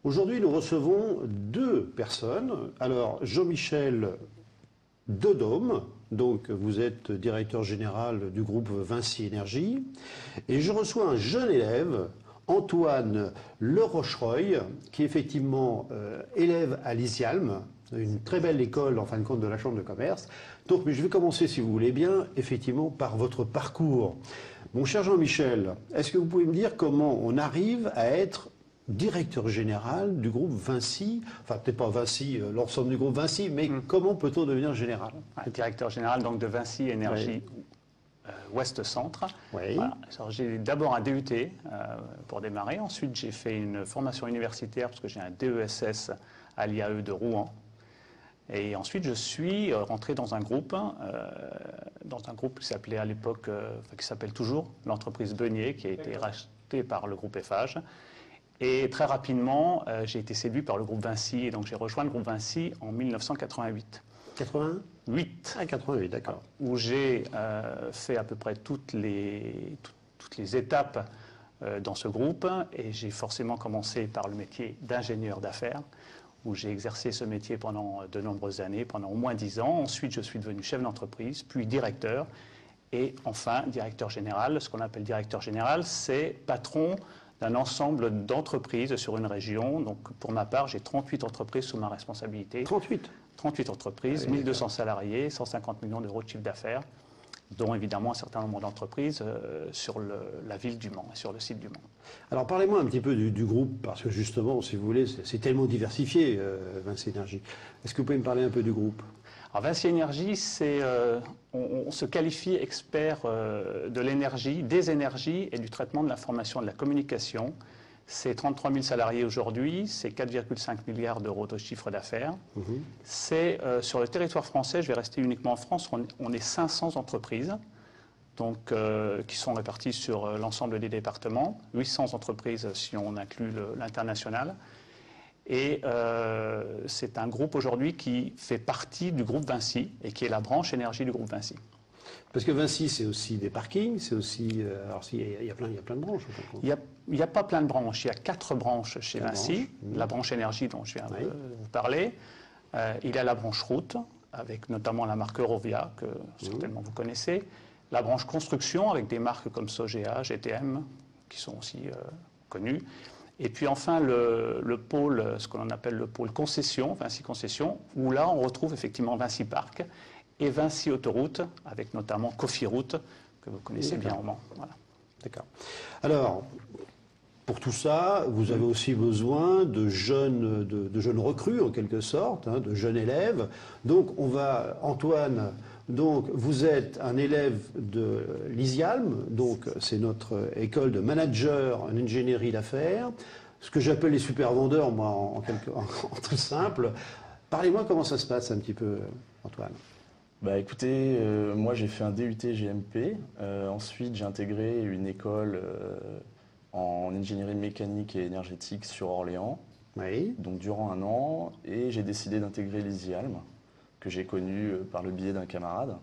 Aujourd'hui, nous recevons deux personnes. Alors, Jean-Michel Dedhomme, donc vous êtes directeur général du groupe Vinci Énergie, et je reçois un jeune élève, Antoine Le Rochereuil, qui est effectivement élève à l'ISIALM, une très belle école en fin de compte de la Chambre de commerce. Donc, mais je vais commencer, si vous voulez bien, effectivement par votre parcours. Mon cher Jean-Michel, est-ce que vous pouvez me dire comment on arrive à être directeur général du groupe Vinci, enfin peut-être pas Vinci, l'ensemble du groupe Vinci, mais comment peut-on devenir général? Directeur général donc, de Vinci Énergie Ouest Centre. Oui. Voilà. J'ai d'abord un DUT pour démarrer, ensuite j'ai fait une formation universitaire parce que j'ai un DESS à l'IAE de Rouen. Et ensuite, je suis rentré dans un groupe qui s'appelait à l'époque, qui s'appelle toujours l'entreprise Beunier, qui a été rachetée par le groupe Eiffage. Et très rapidement, j'ai été séduit par le groupe Vinci, et donc j'ai rejoint le groupe Vinci en 1988. 88. Ah, 88, d'accord. Où j'ai fait à peu près toutes les étapes dans ce groupe, et j'ai forcément commencé par le métier d'ingénieur d'affaires, où j'ai exercé ce métier pendant de nombreuses années, pendant au moins 10 ans. Ensuite, je suis devenu chef d'entreprise, puis directeur, et enfin directeur général. Ce qu'on appelle directeur général, c'est patron d'un ensemble d'entreprises sur une région. Donc, pour ma part, j'ai 38 entreprises sous ma responsabilité. 38 38 entreprises, oui, 1200 salariés, 150 millions d'euros de chiffre d'affaires, dont évidemment un certain nombre d'entreprises sur la ville du Mans, sur le site du Mans. Alors, parlez-moi un petit peu du groupe, parce que justement, si vous voulez, c'est tellement diversifié, Vinci Énergie. Est-ce que vous pouvez me parler un peu du groupe? Alors, Vinci Énergie, on se qualifie expert de l'énergie, des énergies et du traitement de l'information et de la communication. C'est 33 000 salariés aujourd'hui, c'est 4,5 milliards d'euros de chiffre d'affaires. C'est sur le territoire français, je vais rester uniquement en France, on est 500 entreprises donc, qui sont réparties sur l'ensemble des départements, 800 entreprises si on inclut l'international. Et c'est un groupe aujourd'hui qui fait partie du groupe Vinci et qui est la branche énergie du groupe Vinci. Parce que Vinci, c'est aussi des parkings, c'est aussi... alors, il y a plein de branches. Il n'y a pas plein de branches. Il y a 4 branches chez Vinci. La branche énergie dont je viens de vous parler. Il y a la branche route, avec notamment la marque Eurovia, que certainement vous connaissez. La branche construction, avec des marques comme Sogea, GTM, qui sont aussi connues. Et puis enfin, le pôle, ce qu'on appelle le pôle concession, Vinci Concession, où là, on retrouve effectivement Vinci Parc et Vinci Autoroute, avec notamment Cofiroute, que vous connaissez bien au Mans. Voilà. D'accord. Alors, pour tout ça, vous avez aussi besoin de jeunes recrues, en quelque sorte, hein, de jeunes élèves. Donc, Antoine, donc, vous êtes un élève de l'ISIALM, donc c'est notre école de manager en ingénierie d'affaires, ce que j'appelle les super vendeurs, moi, en tout simple. Parlez-moi comment ça se passe un petit peu, Antoine. Bah écoutez, moi j'ai fait un DUT GMP, ensuite j'ai intégré une école en ingénierie mécanique et énergétique sur Orléans, donc durant 1 an, et j'ai décidé d'intégrer l'ISIALM, que j'ai connu par le biais d'un camarade.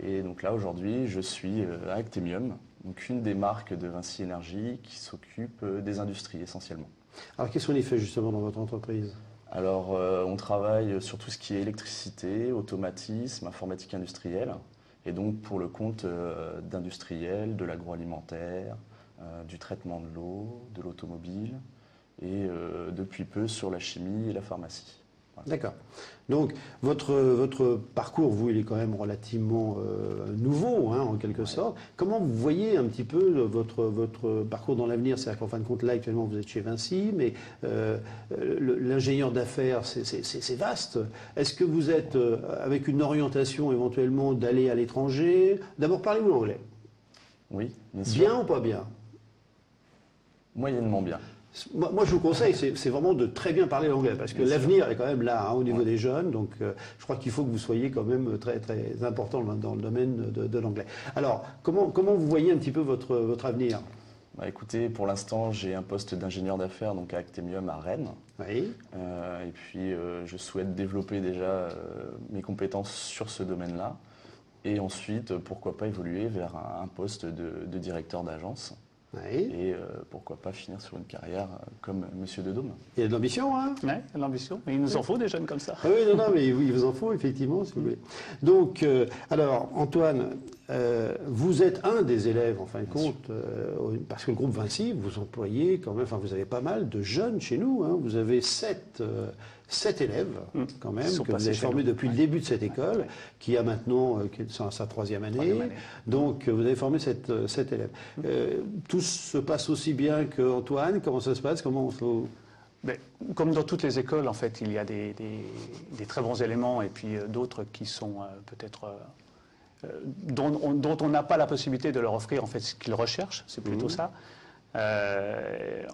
Et donc là aujourd'hui je suis à Actemium, donc une des marques de Vinci Énergie qui s'occupe des industries essentiellement. Alors qu'est-ce qu'on y fait justement dans votre entreprise ? Alors, on travaille sur tout ce qui est électricité, automatisme, informatique industrielle, et donc pour le compte d'industriels, de l'agroalimentaire, du traitement de l'eau, de l'automobile, et depuis peu sur la chimie et la pharmacie. Voilà. D'accord. Donc, votre parcours, vous, il est quand même relativement nouveau, hein, en quelque sorte. Comment vous voyez un petit peu votre parcours dans l'avenir? C'est-à-dire qu'en fin de compte, là, actuellement, vous êtes chez Vinci, mais l'ingénieur d'affaires, c'est vaste. Est-ce que vous êtes avec une orientation éventuellement d'aller à l'étranger? D'abord, parlez-vous l'anglais? Oui, bien sûr. Bien ou pas bien? Moyennement bien. Moi, je vous conseille, c'est vraiment de très bien parler l'anglais, parce que l'avenir est quand même là, hein, au niveau des jeunes. Donc, je crois qu'il faut que vous soyez quand même très, très important dans le domaine de l'anglais. Alors, comment vous voyez un petit peu votre avenir? Bah, écoutez, pour l'instant, j'ai un poste d'ingénieur d'affaires donc à Actemium à Rennes. Oui. Et puis, je souhaite développer déjà mes compétences sur ce domaine-là. Et ensuite, pourquoi pas évoluer vers un poste de directeur d'agence. et pourquoi pas finir sur une carrière comme Monsieur Dedôme. Il y a de l'ambition, hein? Oui, il y a de l'ambition. Mais il nous en faut des jeunes comme ça. Ah oui, non, mais il vous en faut, effectivement, si vous voulez. Donc, alors, Antoine, vous êtes un des élèves, en fin de compte, parce que le groupe Vinci, vous employez quand même, enfin, vous avez pas mal de jeunes chez nous, hein. Vous avez 7 élèves, quand même, que vous avez formés depuis le début de cette école, qui a maintenant sa 3e année. Donc, vous avez formé 7 élèves. Tout se passe aussi bien qu'Antoine? Comment ça se passe? Mais, comme dans toutes les écoles, en fait, il y a des très bons éléments et puis d'autres qui sont peut-être dont on n'a pas la possibilité de leur offrir en fait ce qu'ils recherchent. C'est plutôt ça.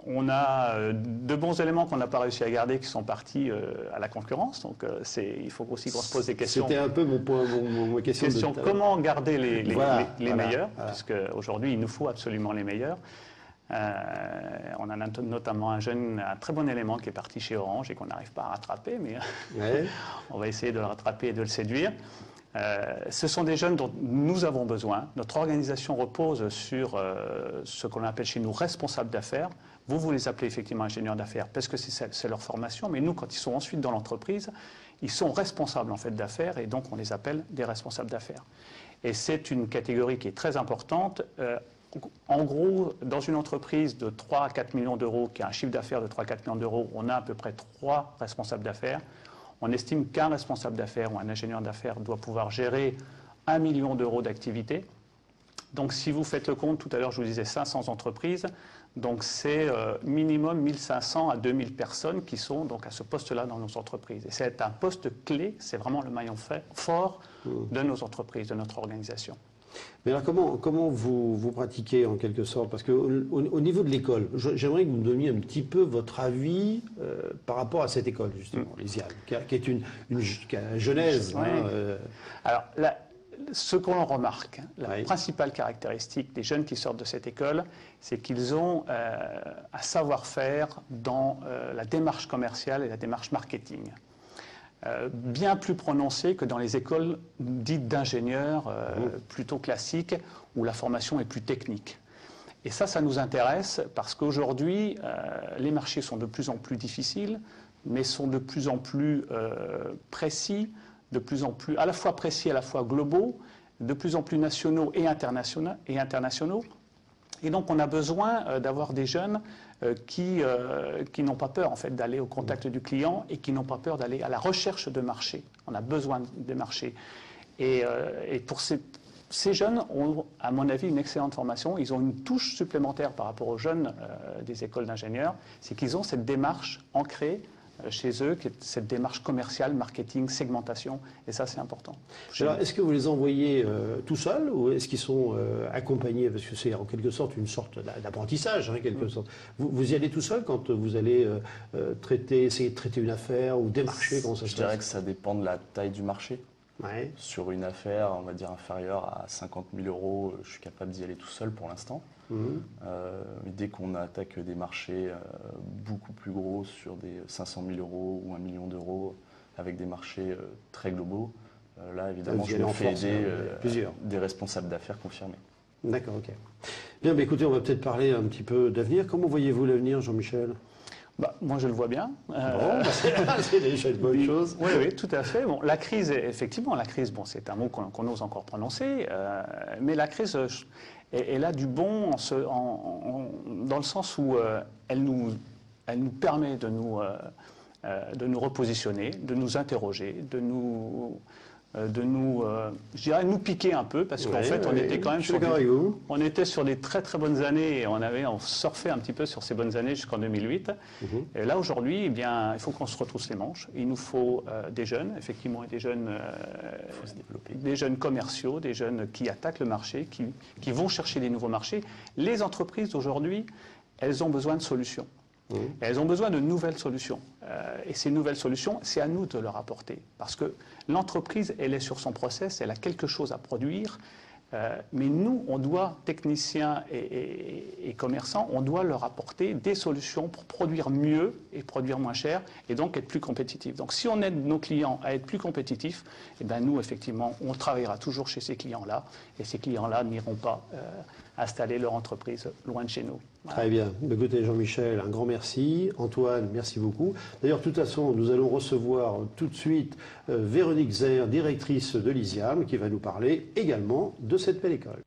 On a de bons éléments qu'on n'a pas réussi à garder qui sont partis à la concurrence. Donc il faut aussi qu'on se pose des questions. C'était un peu ma question. Comment garder les meilleurs, puisque aujourd'hui il nous faut absolument les meilleurs. On en a notamment un très bon élément qui est parti chez Orange et qu'on n'arrive pas à rattraper, mais on va essayer de le rattraper et de le séduire. Ce sont des jeunes dont nous avons besoin. Notre organisation repose sur ce qu'on appelle chez nous responsables d'affaires. Vous les appelez effectivement ingénieurs d'affaires parce que c'est leur formation, mais nous, quand ils sont ensuite dans l'entreprise, ils sont responsables en fait d'affaires et donc on les appelle des responsables d'affaires. Et c'est une catégorie qui est très importante. En gros, dans une entreprise de 3 à 4 millions d'euros, qui a un chiffre d'affaires de 3 à 4 millions d'euros, on a à peu près 3 responsables d'affaires. On estime qu'un responsable d'affaires ou un ingénieur d'affaires doit pouvoir gérer 1 million d'euros d'activité. Donc si vous faites le compte, tout à l'heure je vous disais 500 entreprises, donc c'est minimum 1500 à 2000 personnes qui sont donc à ce poste-là dans nos entreprises. Et c'est un poste clé, c'est vraiment le maillon fort de nos entreprises, de notre organisation. Mais alors comment vous pratiquez en quelque sorte? Parce qu'au niveau de l'école, j'aimerais que vous me donniez un petit peu votre avis par rapport à cette école, justement, l'ESIAL, qui est une genèse. Alors, ce qu'on remarque, la principale caractéristique des jeunes qui sortent de cette école, c'est qu'ils ont un savoir-faire dans la démarche commerciale et la démarche marketing. Bien plus prononcé que dans les écoles dites d'ingénieurs plutôt classiques où la formation est plus technique. Et ça nous intéresse parce qu'aujourd'hui, les marchés sont de plus en plus difficiles, mais sont de plus en plus précis, de plus en plus à la fois précis, à la fois globaux, de plus en plus nationaux et internationaux. Et donc on a besoin d'avoir des jeunes qui n'ont pas peur en fait, d'aller au contact du client et qui n'ont pas peur d'aller à la recherche de marchés. On a besoin des marchés. Et pour ces jeunes ont, à mon avis, une excellente formation. Ils ont une touche supplémentaire par rapport aux jeunes des écoles d'ingénieurs. C'est qu'ils ont cette démarche ancrée chez eux, cette démarche commerciale, marketing, segmentation, et ça c'est important. Alors est-ce que vous les envoyez tout seuls ou est-ce qu'ils sont accompagnés? Parce que c'est en quelque sorte une sorte d'apprentissage, hein, quelque sorte. Vous y allez tout seul quand vous allez essayer de traiter une affaire ou démarcher? Comment ça se passe? Je dirais que ça dépend de la taille du marché. Sur une affaire, on va dire inférieure à 50 000 euros, je suis capable d'y aller tout seul pour l'instant. Dès qu'on attaque des marchés beaucoup plus gros sur des 500 000 euros ou 1 million d'euros avec des marchés très globaux, là évidemment je me fais aider des responsables d'affaires confirmés. D'accord, ok. Bien, bah, écoutez, on va peut-être parler un petit peu d'avenir. Comment voyez-vous l'avenir, Jean-Michel? Moi, je le vois bien. C'est déjà une bonne chose. Oui, tout à fait. Bon, la crise, effectivement, bon, c'est un mot qu'on ose encore prononcer, mais la crise, elle a du bon dans le sens où elle nous permet de nous repositionner, de nous interroger, je dirais, nous piquer un peu, parce qu'en fait, on était quand même on était sur des très très bonnes années et on surfait un petit peu sur ces bonnes années jusqu'en 2008. Et là, aujourd'hui, eh bien, il faut qu'on se retrousse les manches. Il nous faut des jeunes, effectivement, et des jeunes commerciaux, des jeunes qui attaquent le marché, qui vont chercher des nouveaux marchés. Les entreprises d'aujourd'hui, elles ont besoin de solutions. Et elles ont besoin de nouvelles solutions. Et ces nouvelles solutions, c'est à nous de leur apporter. Parce que l'entreprise, elle est sur son process, elle a quelque chose à produire. Mais nous, on doit, techniciens et commerçants, on doit leur apporter des solutions pour produire mieux et produire moins cher et donc être plus compétitifs. Donc si on aide nos clients à être plus compétitifs, eh bien, nous, effectivement, on travaillera toujours chez ces clients-là. Et ces clients-là n'iront pas installer leur entreprise loin de chez nous. Voilà. Très bien. Écoutez, Jean-Michel, un grand merci. Antoine, merci beaucoup. D'ailleurs, de toute façon, nous allons recevoir tout de suite Véronique Zer, directrice de l'ISIAM, qui va nous parler également de cette belle école.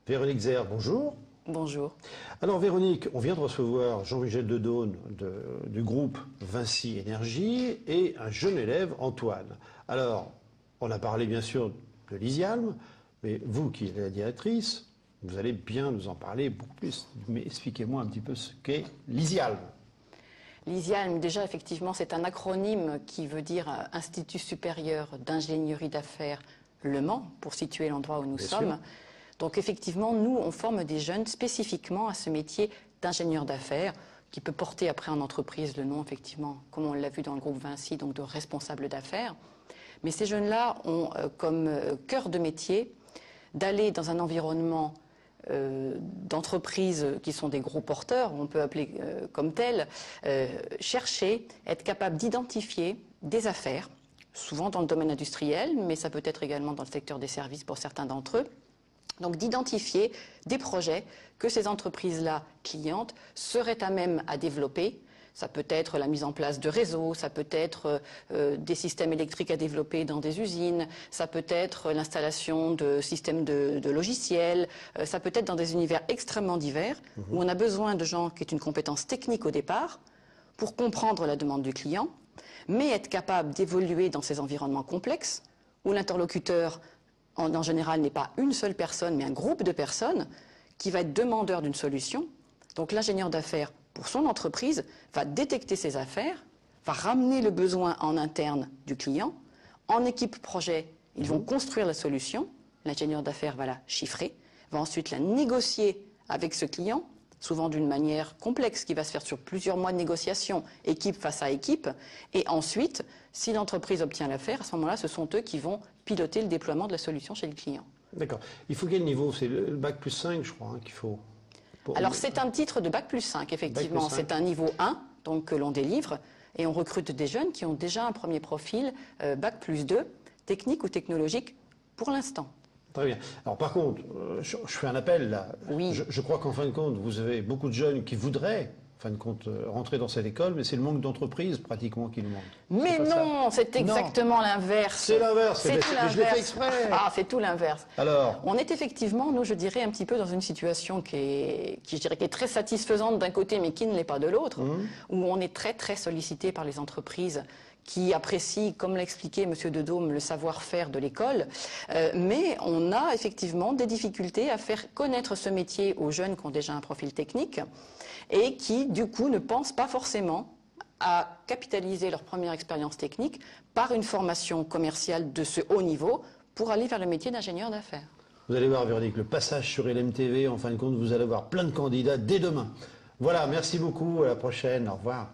Véronique Zer, bonjour. Bonjour. Alors Véronique, on vient de recevoir Jean-Michel Dedaune du groupe Vinci Énergie et un jeune élève, Antoine. Alors, on a parlé bien sûr de l'ISIAM, mais vous qui êtes la directrice, vous allez bien nous en parler beaucoup plus. Mais expliquez-moi un petit peu ce qu'est l'ISIAM. L'ISIAM, déjà, effectivement, c'est un acronyme qui veut dire Institut supérieur d'ingénierie d'affaires Le Mans, pour situer l'endroit où nous sommes. Donc effectivement, nous, on forme des jeunes spécifiquement à ce métier d'ingénieur d'affaires, qui peut porter après en entreprise le nom, effectivement, comme on l'a vu dans le groupe Vinci, donc de responsable d'affaires. Mais ces jeunes-là ont comme cœur de métier d'aller dans un environnement d'entreprises qui sont des gros porteurs, on peut appeler comme tels, chercher, être capable d'identifier des affaires, souvent dans le domaine industriel, mais ça peut être également dans le secteur des services pour certains d'entre eux. Donc d'identifier des projets que ces entreprises-là, clientes, seraient à même à développer. Ça peut être la mise en place de réseaux, ça peut être des systèmes électriques à développer dans des usines, ça peut être l'installation de systèmes de logiciels, ça peut être dans des univers extrêmement divers, où on a besoin de gens qui aient une compétence technique au départ, pour comprendre la demande du client, mais être capable d'évoluer dans ces environnements complexes, où l'interlocuteur en général n'est pas une seule personne, mais un groupe de personnes qui va être demandeur d'une solution. Donc l'ingénieur d'affaires, pour son entreprise, va détecter ses affaires, va ramener le besoin en interne du client. En équipe projet, ils vont construire la solution. L'ingénieur d'affaires va la chiffrer, va ensuite la négocier avec ce client, souvent d'une manière complexe, qui va se faire sur plusieurs mois de négociation, équipe face à équipe. Et ensuite, si l'entreprise obtient l'affaire, à ce moment-là, ce sont eux qui vont piloter le déploiement de la solution chez le client. D'accord. Il faut quel niveau? C'est le bac plus 5, je crois, qu'il faut. Alors, c'est un titre de bac plus 5, effectivement. C'est un niveau 1 donc, que l'on délivre. Et on recrute des jeunes qui ont déjà un premier profil, bac plus 2, technique ou technologique, pour l'instant. Très bien. Alors par contre, je fais un appel là. Oui. Je crois qu'en fin de compte, vous avez beaucoup de jeunes qui voudraient, en fin de compte, rentrer dans cette école, mais c'est le manque d'entreprise pratiquement qui nous manque. Mais non, c'est exactement l'inverse. C'est l'inverse. C'est tout l'inverse. Je l'ai fait exprès. Ah, c'est tout l'inverse. Alors, on est effectivement, nous, je dirais, un petit peu dans une situation qui est très satisfaisante d'un côté, mais qui ne l'est pas de l'autre, où on est très, très sollicité par les entreprises qui apprécient, comme l'a expliqué M. Dedaune, le savoir-faire de l'école. Mais on a effectivement des difficultés à faire connaître ce métier aux jeunes qui ont déjà un profil technique et qui, du coup, ne pensent pas forcément à capitaliser leur première expérience technique par une formation commerciale de ce haut niveau pour aller vers le métier d'ingénieur d'affaires. vous allez voir, Véronique, le passage sur LMTV, en fin de compte, vous allez avoir plein de candidats dès demain. Voilà, merci beaucoup, à la prochaine, au revoir.